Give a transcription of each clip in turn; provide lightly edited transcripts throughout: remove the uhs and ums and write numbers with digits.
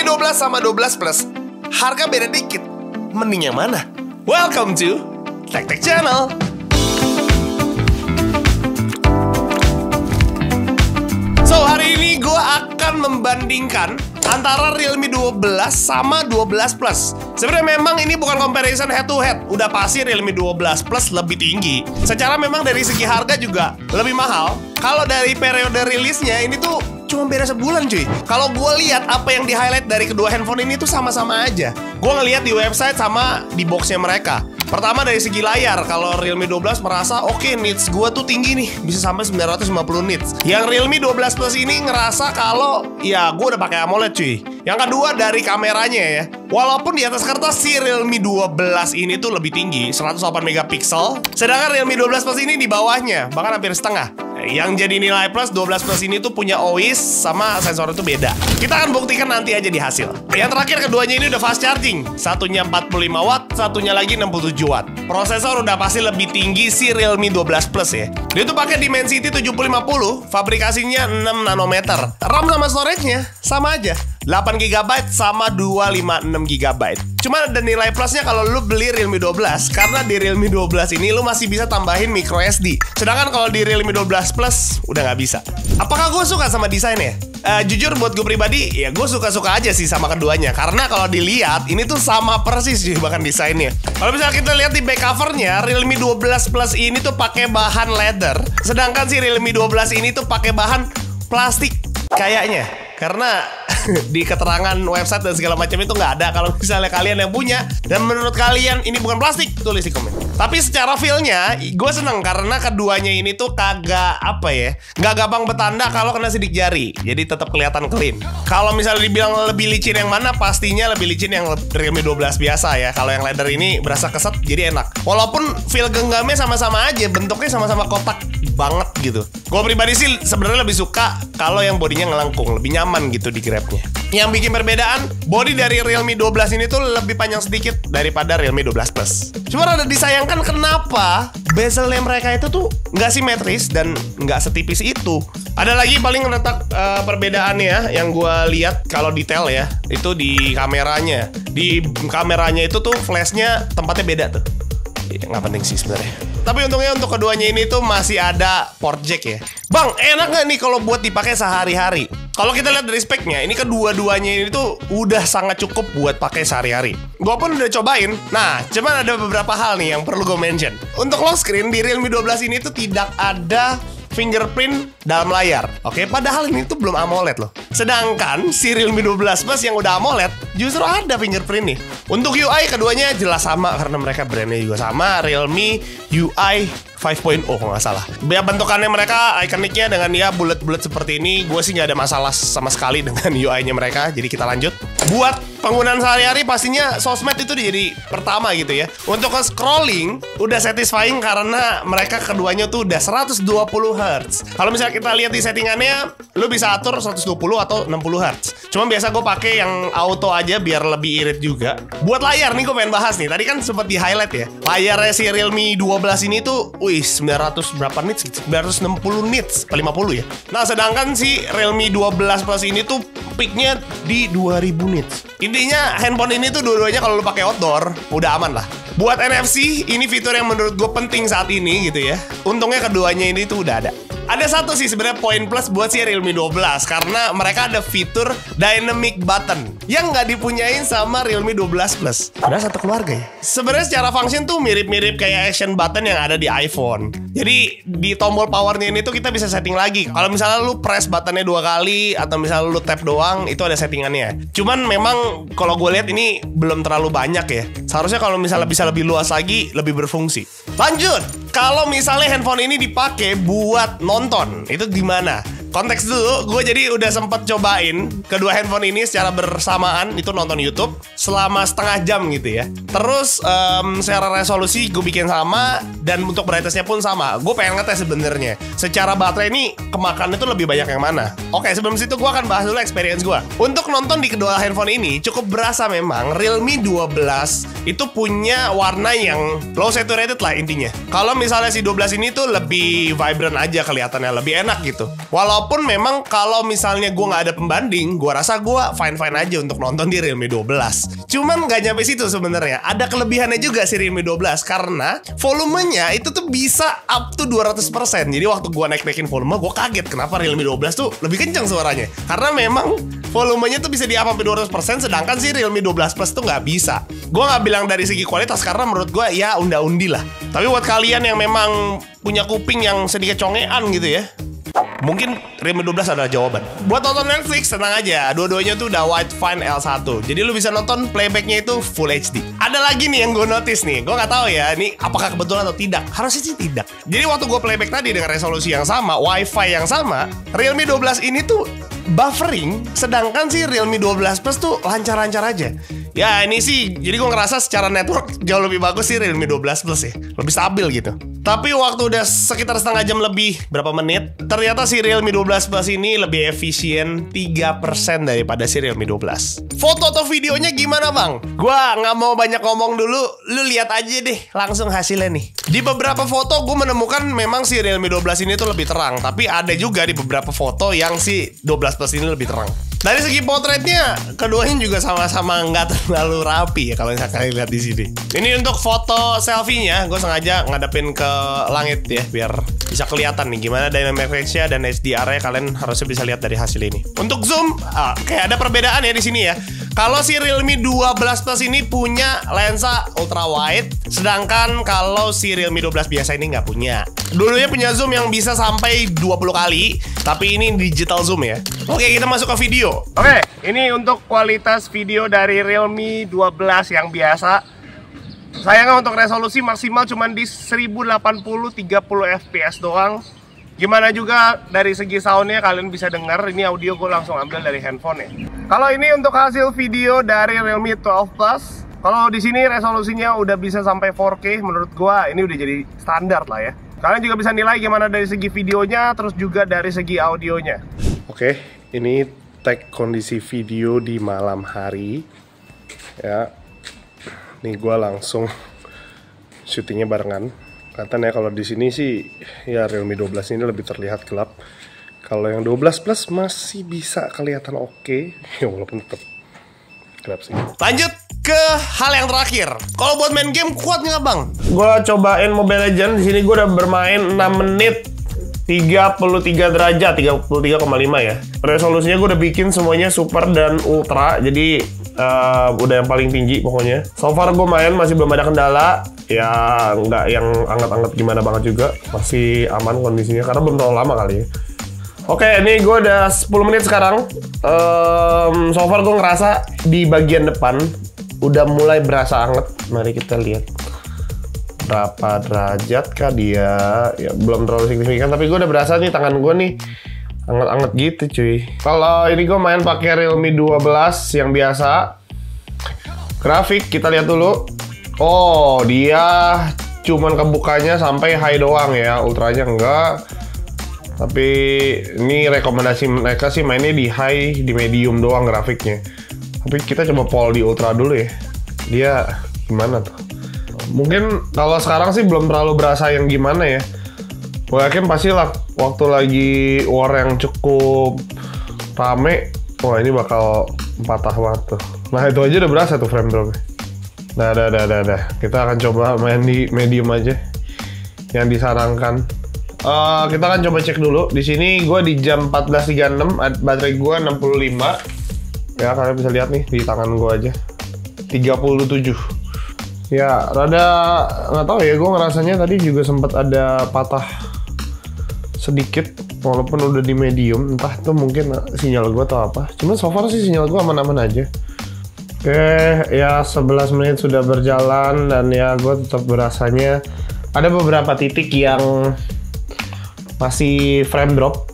Realme 12 sama 12 Plus, harga beda dikit. Mending yang mana? Welcome to Tech Tech Channel. So, hari ini gue akan membandingkan antara Realme 12 sama 12 Plus. Sebenarnya memang ini bukan comparison head to head. Udah pasti Realme 12 Plus lebih tinggi. Secara memang dari segi harga juga lebih mahal. Kalau dari periode rilisnya ini tuh cuma beda sebulan cuy. Kalau gue lihat apa yang di highlight dari kedua handphone ini tuh sama-sama aja. Gue ngeliat di website sama di boxnya mereka. Pertama dari segi layar, kalau Realme 12 merasa oke, nits gue tuh tinggi nih, bisa sampai 950 nits. Yang Realme 12 Plus ini ngerasa kalau ya gue udah pakai AMOLED cuy. Yang kedua dari kameranya ya. Walaupun di atas kertas si Realme 12 ini tuh lebih tinggi, 108 megapiksel, sedangkan Realme 12 Plus ini di bawahnya, bahkan hampir setengah. Yang jadi nilai plus 12 Plus ini tuh punya OIS sama sensor itu beda. Kita akan buktikan nanti aja di hasil. Yang terakhir keduanya ini udah fast charging. Satunya 45 watt, satunya lagi 67 watt. Prosesor udah pasti lebih tinggi si Realme 12 Plus ya. Dia tuh pakai Dimensity 7050, fabrikasinya 6 nanometer. RAM sama storage-nya sama aja. 8 GB sama 256 GB. Cuma ada nilai plusnya kalau lu beli Realme 12, karena di Realme 12 ini lu masih bisa tambahin micro SD. Sedangkan kalau di Realme 12 Plus udah nggak bisa. Apakah gue suka sama desainnya? Jujur buat gue pribadi, ya gue suka-suka aja sih sama keduanya. Karena kalau dilihat ini tuh sama persis juga bahkan desainnya. Kalau misalnya kita lihat di back covernya, Realme 12 Plus ini tuh pakai bahan leather, sedangkan si Realme 12 ini tuh pakai bahan plastik kayaknya. Karena di keterangan website dan segala macam itu nggak ada. Kalau misalnya kalian yang punya dan menurut kalian ini bukan plastik, tulis di komen. Tapi secara feel-nya gue seneng karena keduanya ini tuh kagak apa ya, nggak gampang bertanda kalau kena sidik jari. Jadi tetap kelihatan clean. Kalau misalnya dibilang lebih licin yang mana, pastinya lebih licin yang Realme 12 biasa ya. Kalau yang leather ini berasa keset jadi enak. Walaupun feel genggamnya sama-sama aja, bentuknya sama-sama kotak banget gitu. Gue pribadi sih sebenarnya lebih suka kalau yang bodinya ngelengkung, lebih nyaman gitu di grabnya. Yang bikin perbedaan, body dari Realme 12 ini tuh lebih panjang sedikit daripada Realme 12 Plus. Cuma ada disayangkan kenapa bezelnya mereka itu tuh nggak simetris dan nggak setipis itu. Ada lagi paling letak perbedaannya yang gue lihat kalau detail ya, itu di kameranya. Di kameranya itu tuh flashnya tempatnya beda tuh. Nggak penting sih sebenarnya. Tapi untungnya untuk keduanya ini tuh masih ada port jack ya. Bang, enak nggak nih kalau buat dipakai sehari-hari? Kalau kita lihat dari speknya, ini kedua-duanya ini tuh udah sangat cukup buat pakai sehari-hari. Gue pun udah cobain. Nah, cuman ada beberapa hal nih yang perlu gue mention. Untuk lock screen di Realme 12 ini tuh tidak ada fingerprint dalam layar. Oke, padahal ini tuh belum AMOLED loh. Sedangkan si Realme 12 Plus yang udah AMOLED justru ada fingerprint nih. Untuk UI keduanya jelas sama karena mereka brandnya juga sama, Realme UI 5.0 kalau nggak salah. Biar bentukannya mereka ikoniknya dengan ya bulat-bulat seperti ini, gue sih nggak ada masalah sama sekali dengan UI-nya mereka. Jadi kita lanjut. Buat penggunaan sehari-hari pastinya sosmed itu jadi pertama gitu ya. Untuk scrolling udah satisfying karena mereka keduanya tuh udah 120 Hz. Kalau misalnya kita lihat di settingannya, lu bisa atur 120 atau 60 Hz. Cuma biasa gue pakai yang auto aja biar lebih irit juga. Buat layar nih gue pengen bahas nih. Tadi kan sempat di highlight ya. Layarnya si Realme 12 ini tuh, 900 berapa nits gitu? 960 nits, 50 ya. Nah, sedangkan si Realme 12 Plus ini tuh peaknya di 2000 nits. Intinya handphone ini tuh dua-duanya kalau lu pakai outdoor udah aman lah. Buat NFC, ini fitur yang menurut gue penting saat ini gitu ya. Untungnya keduanya ini tuh udah ada. Ada satu sih sebenarnya poin plus buat si Realme 12 karena mereka ada fitur dynamic button yang nggak dipunyain sama Realme 12 Plus. Udah satu keluarga ya. Sebenarnya secara function tuh mirip-mirip kayak action button yang ada di iPhone. Jadi di tombol powernya ini tuh kita bisa setting lagi. Kalau misalnya lu press buttonnya 2 kali atau misalnya lu tap doang, itu ada settingannya. Cuman memang kalau gue lihat ini belum terlalu banyak ya. Seharusnya kalau misalnya bisa lebih luas lagi, lebih berfungsi. Lanjut. Kalau misalnya handphone ini dipakai buat nonton, itu gimana? Konteks dulu, gue jadi udah sempet cobain kedua handphone ini secara bersamaan, itu nonton YouTube selama setengah jam gitu ya. Terus secara resolusi gue bikin sama dan untuk brightness-nya pun sama. Gue pengen ngetes sebenarnya secara baterai ini kemakan itu lebih banyak yang mana. Oke, sebelum situ gue akan bahas dulu experience gue. Untuk nonton di kedua handphone ini cukup berasa memang Realme 12 itu punya warna yang low saturated lah intinya. Kalau misalnya si 12 ini tuh lebih vibrant aja kelihatannya, lebih enak gitu. Walaupun Walaupun memang kalau misalnya gue nggak ada pembanding, gue rasa gue fine-fine aja untuk nonton di Realme 12. Cuman nggak nyampe situ sebenarnya. Ada kelebihannya juga si Realme 12 karena volumenya itu tuh bisa up to 200%. Jadi waktu gue naik-naikin volume, gue kaget kenapa Realme 12 tuh lebih kencang suaranya. Karena memang volumenya tuh bisa di up sampai 200%, sedangkan si Realme 12 Plus tuh nggak bisa. Gue nggak bilang dari segi kualitas karena menurut gue ya unda-undi lah. Tapi buat kalian yang memang punya kuping yang sedikit congean gitu ya, mungkin Realme 12 adalah jawaban. Buat nonton Netflix, tenang aja. Dua-duanya tuh udah Widefine L1. Jadi lu bisa nonton playbacknya itu Full HD. Ada lagi nih yang gue notice nih. Gue nggak tahu ya, ini apakah kebetulan atau tidak. Harusnya sih tidak. Jadi waktu gue playback tadi dengan resolusi yang sama, Wi-Fi yang sama, Realme 12 ini tuh buffering, sedangkan si Realme 12 Plus tuh lancar-lancar aja. Ya ini sih, jadi gue ngerasa secara network jauh lebih bagus sih Realme 12 Plus ya. Lebih stabil gitu. Tapi waktu udah sekitar setengah jam lebih, berapa menit, ternyata si Realme 12 Plus ini lebih efisien 3% daripada si Realme 12. Foto atau videonya gimana bang? Gua nggak mau banyak ngomong dulu, lu lihat aja deh langsung hasilnya nih. Di beberapa foto gue menemukan memang si Realme 12 ini tuh lebih terang, tapi ada juga di beberapa foto yang si 12 Plus ini lebih terang. Dari segi potretnya, keduanya juga sama-sama nggak terlalu rapi ya kalau kalian lihat di sini. Ini untuk foto selfie-nya, gue sengaja ngadepin ke langit ya, biar bisa kelihatan nih gimana dynamic range-nya dan HDR-nya. Kalian harusnya bisa lihat dari hasil ini. Untuk zoom, kayak ada perbedaan ya di sini ya. Kalau si Realme 12 Plus ini punya lensa ultra wide, sedangkan kalau si Realme 12 biasa ini nggak punya. Dulunya punya zoom yang bisa sampai 20 kali, tapi ini digital zoom ya. Oke, kita masuk ke video. Oke, ini untuk kualitas video dari Realme 12 yang biasa. Sayangnya untuk resolusi maksimal cuma di 1080 30 fps doang. Gimana juga dari segi soundnya kalian bisa dengar. Ini audio gue langsung ambil dari handphone ya. Kalau ini untuk hasil video dari Realme 12 Plus, kalau di sini resolusinya udah bisa sampai 4K. Menurut gue ini udah jadi standar lah ya. Kalian juga bisa nilai gimana dari segi videonya, terus juga dari segi audionya. Oke, ini tag kondisi video di malam hari ya. Nih gue langsung syutingnya barengan. Katanya kalau di sini sih ya Realme 12 ini lebih terlihat gelap. Kalau yang 12 Plus masih bisa kelihatan oke. Ya walaupun tetap gelap sih. Lanjut ke hal yang terakhir. Kalau buat main game kuat nggak bang? Gue cobain Mobile Legends. Di sini gue udah bermain 6 menit 33 derajat, 33,5 ya. Resolusinya gue udah bikin semuanya super dan ultra. Jadi udah yang paling tinggi pokoknya. So far gue main masih belum ada kendala. Ya nggak yang anget-anget gimana banget juga. Masih aman kondisinya karena belum terlalu lama kali ya. Oke, ini gue udah 10 menit sekarang. So far gue ngerasa di bagian depan udah mulai berasa anget. Mari kita lihat berapa derajat kah dia. Ya belum terlalu signifikan, tapi gue udah berasa nih tangan gue nih anget-anget gitu cuy. Kalau ini gue main pakai Realme 12 yang biasa. Grafik kita lihat dulu. Oh, dia cuman kebukanya sampai high doang ya, ultranya enggak. Tapi ini rekomendasi mereka sih mainnya di high, di medium doang grafiknya. Tapi kita coba poll di ultra dulu ya. Dia gimana tuh? Mungkin kalau sekarang sih belum terlalu berasa yang gimana ya. Gue yakin pasti lah waktu lagi war yang cukup rame, wah ini bakal patah banget tuh. Nah itu aja udah berasa tuh frame drop. Dah. Kita akan coba main di medium aja yang disarankan. Kita akan coba cek dulu. Di sini gue di jam 14.36, baterai gue 65. Ya kalian bisa lihat nih di tangan gue aja 37. Ya rada nggak tahu ya, gue ngerasanya tadi juga sempat ada patah sedikit walaupun udah di medium. Entah tuh mungkin sinyal gue atau apa. Cuman so far sih sinyal gue aman-aman aja. Oke, ya 11 menit sudah berjalan dan ya gue tetap berasanya ada beberapa titik yang masih frame drop.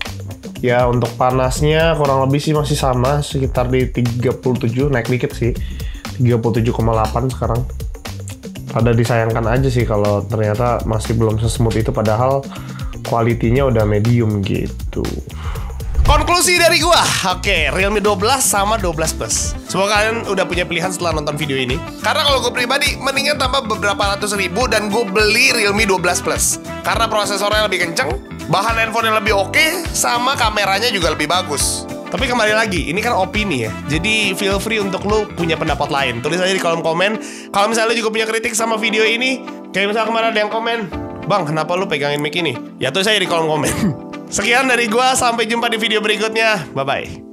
Ya untuk panasnya kurang lebih sih masih sama, sekitar di 37, naik dikit sih. 37,8 sekarang. Pada disayangkan aja sih kalau ternyata masih belum sesmooth itu, padahal kualitinya udah medium gitu. Konklusi dari gua, oke, Realme 12 sama 12 Plus. Semoga kalian udah punya pilihan setelah nonton video ini. Karena kalau gue pribadi, mendingan tambah beberapa ratus ribu dan gue beli Realme 12 Plus. Karena prosesornya lebih kenceng, bahan handphone yang lebih oke, sama kameranya juga lebih bagus. Tapi kembali lagi, ini kan opini ya. Jadi feel free untuk lu punya pendapat lain. Tulis aja di kolom komen. Kalau misalnya lu juga punya kritik sama video ini, kayak misalnya kemarin ada yang komen, "Bang, kenapa lu pegangin mic ini?" Ya tulis aja di kolom komen. Sekian dari gua, sampai jumpa di video berikutnya. Bye-bye.